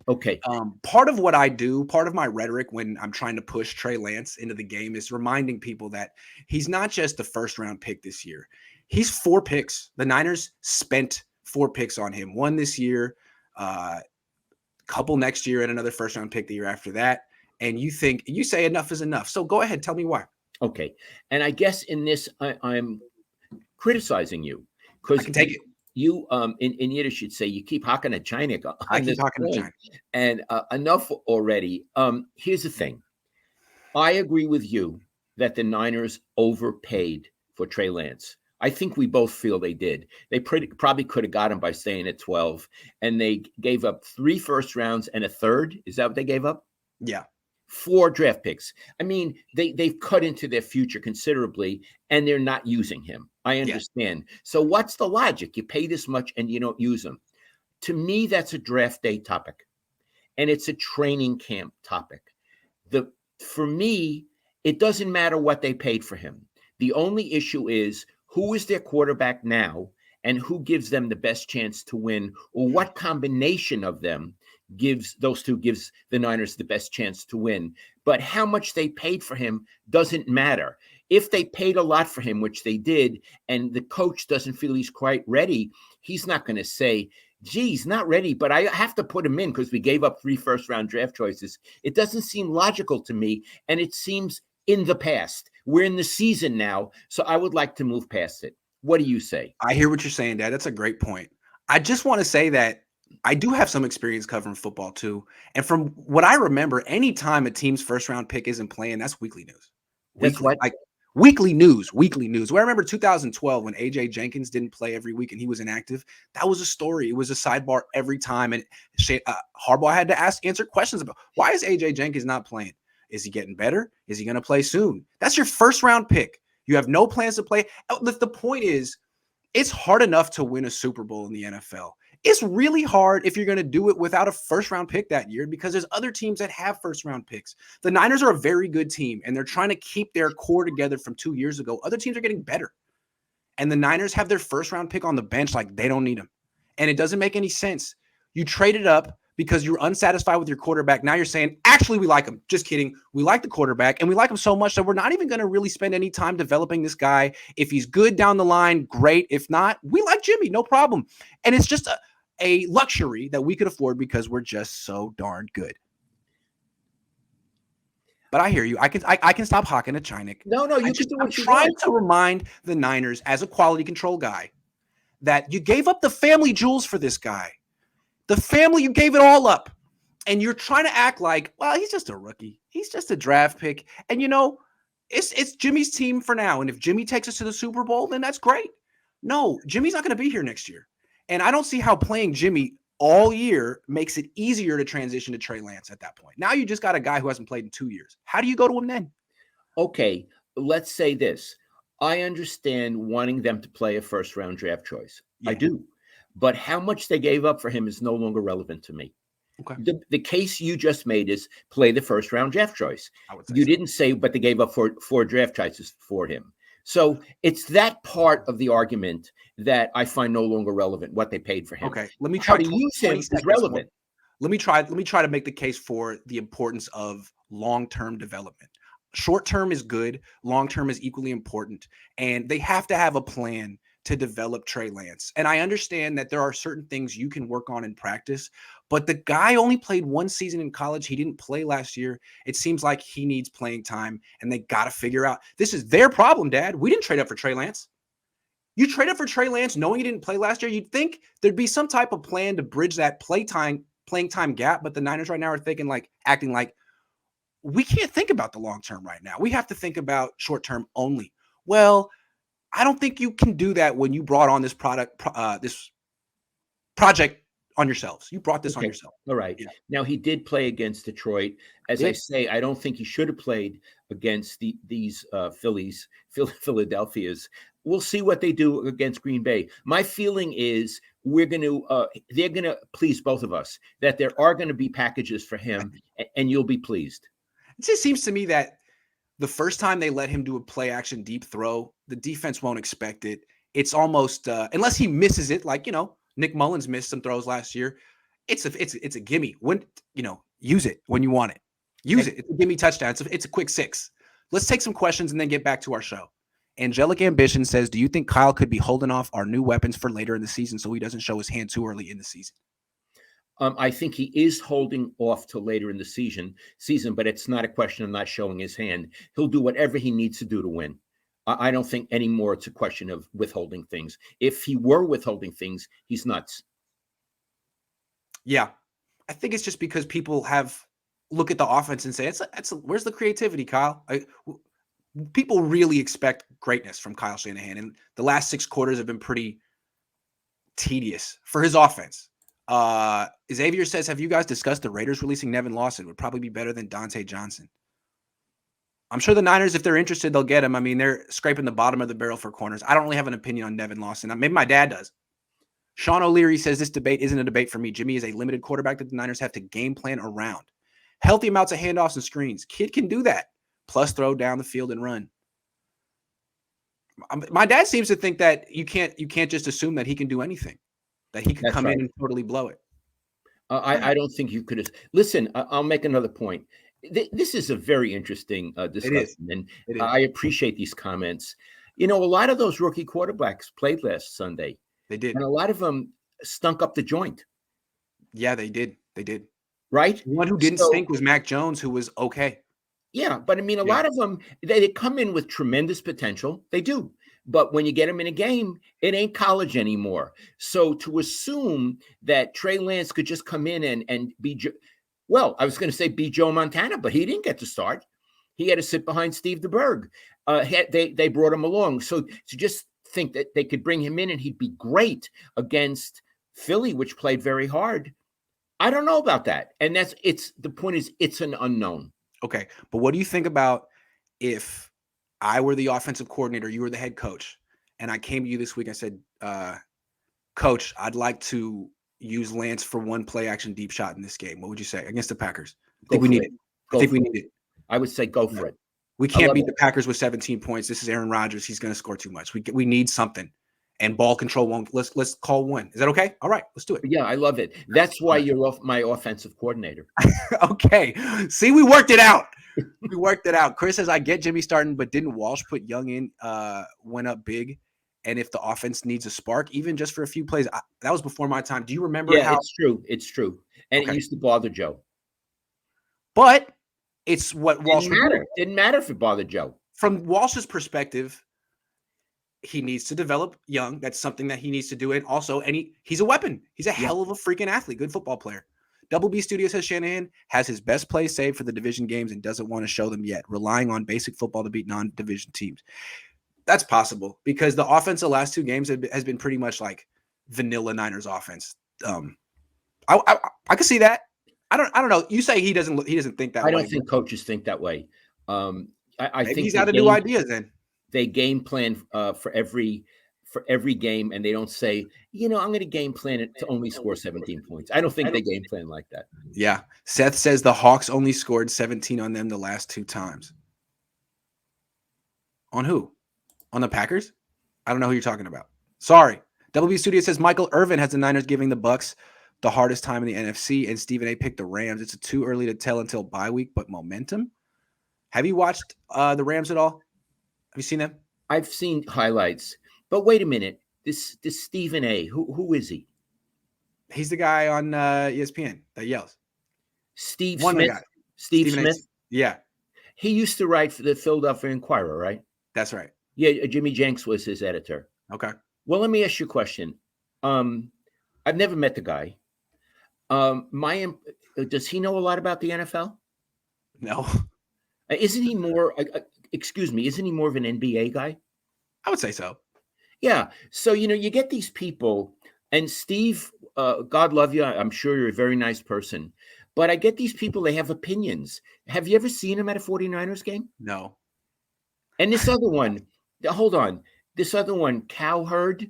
Okay. Part of what I do, part of my rhetoric when I'm trying to push Trey Lance into the game is reminding people that he's not just the first round pick this year. He's 4 picks. The Niners spent 4 picks on him. One this year, couple next year, and another first round pick the year after that. And you say enough is enough. So go ahead, tell me why. Okay. And I guess in this, I'm criticizing you I because can take it. you in Yiddish should say you keep hocking at China I on keep this talking to point, China. and enough already. Here's the thing. I agree with you that the Niners overpaid for Trey Lance. I think we both feel they did. They probably could have got him by staying at 12, and they gave up 3 first rounds and a third. Is that what they gave up? Yeah. 4 draft picks. I mean, they've cut into their future considerably, and they're not using him. I understand. Yeah. So what's the logic? You pay this much and you don't use him. To me, that's a draft day topic, and it's a training camp topic. For me, it doesn't matter what they paid for him. The only issue is who is their quarterback now and who gives them the best chance to win, or what combination of them gives the Niners the best chance to win. But how much they paid for him doesn't matter. If they paid a lot for him, which they did, and the coach doesn't feel he's quite ready, he's not going to say, geez, not ready, but I have to put him in because we gave up 3 first-round draft choices. It doesn't seem logical to me, and it seems in the past. We're in the season now, so I would like to move past it. What do you say? I hear what you're saying, Dad. That's a great point. I just want to say that I do have some experience covering football too. And from what I remember, anytime a team's first round pick isn't playing, that's weekly news. That's what? Like weekly news. Well, I remember 2012 when AJ Jenkins didn't play every week and he was inactive. That was a story. It was a sidebar every time. And Harbaugh had to answer questions about why is AJ Jenkins not playing? Is he getting better? Is he going to play soon? That's your first round pick. You have no plans to play. The point is, it's hard enough to win a Super Bowl in the NFL. It's really hard if you're going to do it without a first-round pick that year because there's other teams that have first-round picks. The Niners are a very good team, and they're trying to keep their core together from 2 years ago. Other teams are getting better. And the Niners have their first-round pick on the bench like they don't need him. And it doesn't make any sense. You traded up because you're unsatisfied with your quarterback. Now you're saying, actually, we like him. Just kidding. We like the quarterback, and we like him so much that we're not even going to really spend any time developing this guy. If he's good down the line, great. If not, we like Jimmy, no problem. And it's just a luxury that we could afford because we're just so darn good. But I hear you. I can stop hawking at Chinik. No, you can do what you want. I'm trying want. to remind the Niners, as a quality control guy, that you gave up the family jewels for this guy. The family, you gave it all up. And you're trying to act like, well, he's just a rookie. He's just a draft pick. And, it's Jimmy's team for now. And if Jimmy takes us to the Super Bowl, then that's great. No, Jimmy's not going to be here next year. And I don't see how playing Jimmy all year makes it easier to transition to Trey Lance at that point. Now you just got a guy who hasn't played in 2 years. How do you go to him then? Okay, let's say this. I understand wanting them to play a first-round draft choice. Yeah. I do. But how much they gave up for him is no longer relevant to me. Okay. The case you just made is play the first-round draft choice. You didn't say, but they gave up 4 draft choices for him. So it's that part of the argument that I find no longer relevant, what they paid for him. Okay, let me try to use him is relevant. Let me try to make the case for the importance of long-term development. Short-term is good, long-term is equally important, and they have to have a plan to develop Trey Lance. And I understand that there are certain things you can work on in practice, but the guy only played 1 season in college. He didn't play last year. It seems like he needs playing time, and they got to figure out. This is their problem, Dad. We didn't trade up for Trey Lance. You trade up for Trey Lance knowing he didn't play last year. You'd think there'd be some type of plan to bridge that playing time gap, but the Niners right now are acting like we can't think about the long term right now. We have to think about short term only. Well, I don't think you can do that when you brought on this this project on yourselves. You brought this on yourself. All right. Yeah. Now, he did play against Detroit. As I say, I don't think he should have played against these Philadelphias. We'll see what they do against Green Bay. My feeling is they're going to please both of us, that there are going to be packages for him, and you'll be pleased. It just seems to me that the first time they let him do a play action deep throw, the defense won't expect it. It's almost, unless he misses it, like, Nick Mullins missed some throws last year. it's a gimme. When use it when you want it. Use it. It's a gimme touchdown. It's a quick 6. Let's take some questions and then get back to our show. Angelic Ambition says, do you think Kyle could be holding off our new weapons for later in the season so he doesn't show his hand too early in the season? I think he is holding off till later in the season, but it's not a question of not showing his hand. He'll do whatever he needs to do to win. I don't think anymore it's a question of withholding things. If he were withholding things, he's nuts. Yeah. I think it's just because people look at the offense and say, where's the creativity, Kyle? People really expect greatness from Kyle Shanahan, and the last 6 quarters have been pretty tedious for his offense. Xavier says, have you guys discussed the Raiders releasing Nevin Lawson? Would probably be better than Dante Johnson. I'm sure the Niners, if they're interested, they'll get him. I mean, they're scraping the bottom of the barrel for corners. I don't really have an opinion on Nevin Lawson. Maybe my dad does. Sean O'Leary says this debate isn't a debate for me. Jimmy is a limited quarterback that the Niners have to game plan around. Healthy amounts of handoffs and screens. Kid can do that. Plus throw down the field and run. My dad seems to think that you can't just assume that he can do anything, that he can come in and totally blow it. I don't think you could. Listen, I'll make another point. This is a very interesting discussion, and I appreciate these comments. A lot of those rookie quarterbacks played last Sunday. They did. And a lot of them stunk up the joint. Yeah, they did. They did. Right? The one who didn't stink was Mac Jones, who was okay. Yeah, but I mean, a lot of them, they come in with tremendous potential. They do. But when you get them in a game, it ain't college anymore. So to assume that Trey Lance could just come in and be, I was going to say be Joe Montana, but he didn't get to start. He had to sit behind Steve DeBerg. They brought him along. So to just think that they could bring him in and he'd be great against Philly, which played very hard. I don't know about that. And the point is it's an unknown. Okay. But what do you think about if I were the offensive coordinator, you were the head coach, and I came to you this week and said, Coach, I'd like to use Lance for one play action deep shot in this game. What would you say against the Packers? I think we need it. I would say go for it. We can't beat the Packers with 17 points. This is Aaron Rodgers. He's going to score too much. We need something. And ball control won't. Let's call one. Is that okay? All right, let's do it. Yeah, I love it. That's why you're my offensive coordinator. Okay. See, we worked it out. Chris says, I get Jimmy starting, but didn't Walsh put Young in, went up big? And if the offense needs a spark, even just for a few plays, that was before my time. Do you remember how? It's true. And it used to bother Joe. But it's what Walsh didn't matter if it bothered Joe. From Walsh's perspective, he needs to develop Young. That's something that he needs to do. And also, he's a weapon. He's a hell of a freaking athlete, good football player. Double B Studio says Shanahan has his best plays saved for the division games and doesn't want to show them yet, relying on basic football to beat non-division teams. That's possible because the offense the last 2 games has been pretty much like vanilla Niners offense. I could see that. I don't know. You say he doesn't think that way. I don't think coaches think that way. I think he's got a new idea then. They game plan for every game, and they don't say, I'm going to game plan it to only score 17 points. I don't think they game plan like that. Yeah. Seth says the Hawks only scored 17 on them the last 2 times. On who? On the Packers? I don't know who you're talking about. Sorry. WB Studio says Michael Irvin has the Niners giving the Bucks the hardest time in the NFC, and Stephen A. picked the Rams. It's too early to tell until bye week, but momentum? Have you watched the Rams at all? Have you seen them? I've seen highlights. But wait a minute. This Stephen A., who is he? He's the guy on ESPN that yells. Steve Smith? Steve Smith? Yeah. He used to write for the Philadelphia Inquirer, right? That's right. Yeah, Jimmy Jenks was his editor. Okay. Well, let me ask you a question. I've never met the guy. Does he know a lot about the NFL? No. Isn't he more, isn't he more of an NBA guy? I would say so. Yeah. So, you get these people, and Steve, God love you. I'm sure you're a very nice person. But I get these people, they have opinions. Have you ever seen him at a 49ers game? No. And this other one, hold on. This other one, Cowherd,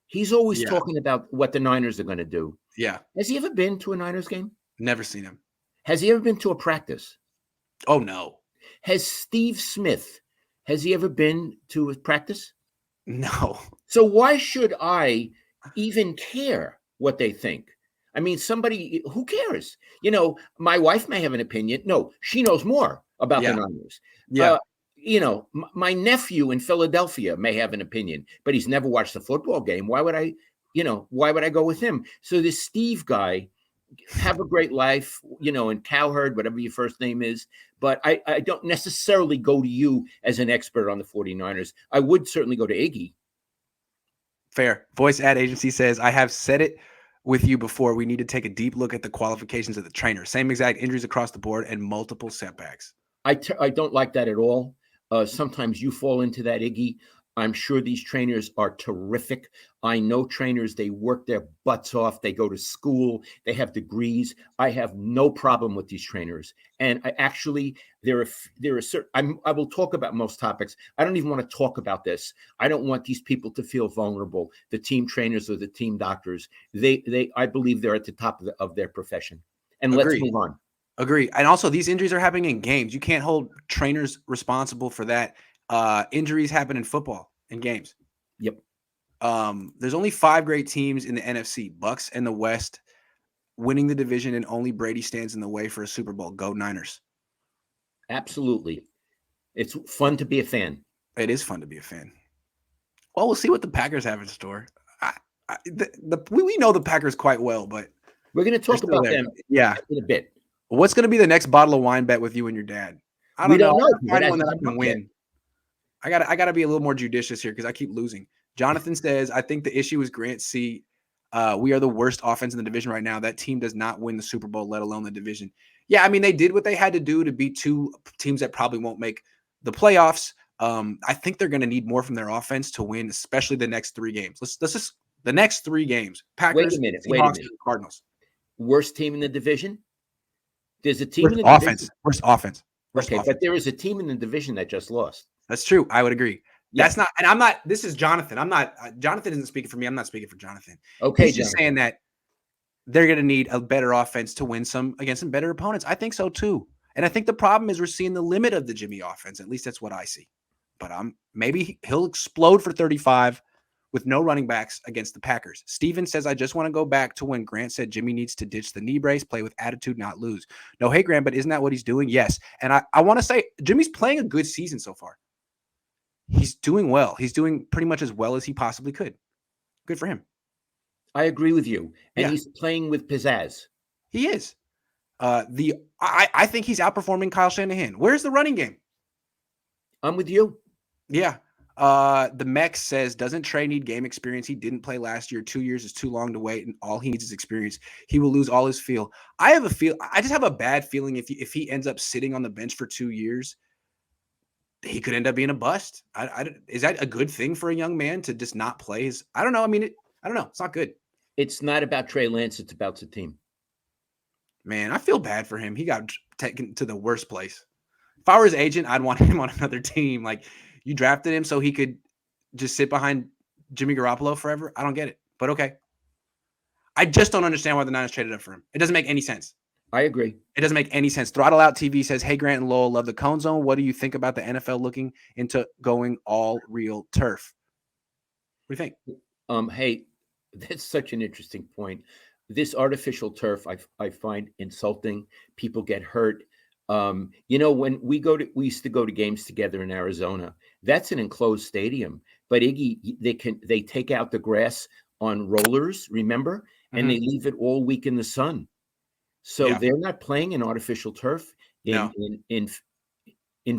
he's always talking about what the Niners are going to do. Yeah. Has he ever been to a Niners game? Never seen him. Has he ever been to a practice? Oh, no. Has Steve Smith, has he ever been to a practice? No. So why should I even care what they think? I mean, somebody, who cares? You know, my wife may have an opinion. No, she knows more about the Yeah. Niners. Yeah. You know, my nephew in Philadelphia may have an opinion, but he's never watched a football game. Why would I, why would I go with him? So this Steve guy, have a great life, and Cowherd, whatever your first name is. But I don't necessarily go to you as an expert on the 49ers. I would certainly go to Iggy. Fair. Voice ad agency says, I have said it with you before. We need to take a deep look at the qualifications of the trainer. Same exact injuries across the board and multiple setbacks. I don't like that at all. Sometimes you fall into that, Iggy. I'm sure these trainers are terrific. I know trainers, they work their butts off. They go to school. They have degrees. I have no problem with these trainers. And I actually, there are certain, I will talk about most topics. I don't even want to talk about this. I don't want these people to feel vulnerable. The team trainers or the team doctors, I believe they're at the top of their profession. And let's move on. Agree. And also, these injuries are happening in games. You can't hold trainers responsible for that. Injuries happen in football in games. Yep. There's only 5 great teams in the NFC, Bucks and the West, winning the division, and only Brady stands in the way for a Super Bowl. Go Niners. Absolutely. It's fun to be a fan. It is fun to be a fan. Well, we'll see what the Packers have in store. We know the Packers quite well, but we're going to talk about them in a bit. What's going to be the next bottle of wine bet with you and your dad? I don't know. Find one that I can win. I gotta be a little more judicious here because I keep losing. Jonathan says, I think the issue is Grant C. We are the worst offense in the division right now. That team does not win the Super Bowl, let alone the division. Yeah, I mean, they did what they had to do to beat 2 teams that probably won't make the playoffs. I think they're going to need more from their offense to win, especially the next 3 games. Let's just the next 3 games. Packers, Seahawks, Cardinals. Worst team in the division? There's a team in the division. Worst offense. But there is a team in the division that just lost. That's true. I would agree. Yeah. That's not, and I'm not, this is Jonathan. I'm not, Jonathan isn't speaking for me. I'm not speaking for Jonathan. Okay. He's just saying that they're going to need a better offense to win against some better opponents. I think so too. And I think the problem is we're seeing the limit of the Jimmy offense. At least that's what I see. But maybe he'll explode for 35 with no running backs against the Packers. Steven says, I just want to go back to when Grant said Jimmy needs to ditch the knee brace, play with attitude, not lose. No, hey, Grant, but isn't that what he's doing? Yes. And I want to say Jimmy's playing a good season so far. He's doing well. He's doing pretty much as well as he possibly could. Good for him. I agree with you. And he's playing with pizzazz. He is. I think he's outperforming Kyle Shanahan. Where's the running game? I'm with you. Yeah. The Mex says, doesn't Trey need game experience? He didn't play last year. 2 years is too long to wait, and all he needs is experience. He will lose all his feel. I just have a bad feeling if he ends up sitting on the bench for 2 years, he could end up being a bust. Is that a good thing for a young man to just not play? I don't know. I mean, I don't know. It's not good. It's not about Trey Lance. It's about the team. Man, I feel bad for him. He got taken to the worst place. If I were his agent, I'd want him on another team. Like, you drafted him so he could just sit behind Jimmy Garoppolo forever. I don't get it, but okay. I just don't understand why the Niners traded up for him. It doesn't make any sense. I agree. It doesn't make any sense. Throttle Out TV says, hey, Grant and Lowell, love the Cohn Zone. What do you think about the NFL looking into going all real turf? What do you think? Hey, that's such an interesting point. This artificial turf, I find insulting. People get hurt. When we used to go to games together in Arizona. That's an enclosed stadium. But Iggy, they take out the grass on rollers, remember? And they leave it all week in the sun. So they're not playing in artificial turf in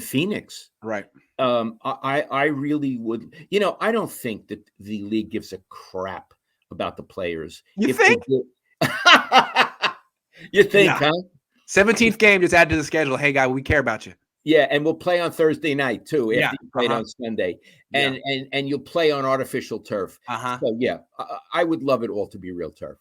Phoenix. Right. I really would, I don't think that the league gives a crap about the players. You think? You think, huh? 17th game just added to the schedule. Hey, guy, we care about you. Yeah, and we'll play on Thursday night too. After you played on Sunday, and you'll play on artificial turf. So yeah, I would love it all to be real turf.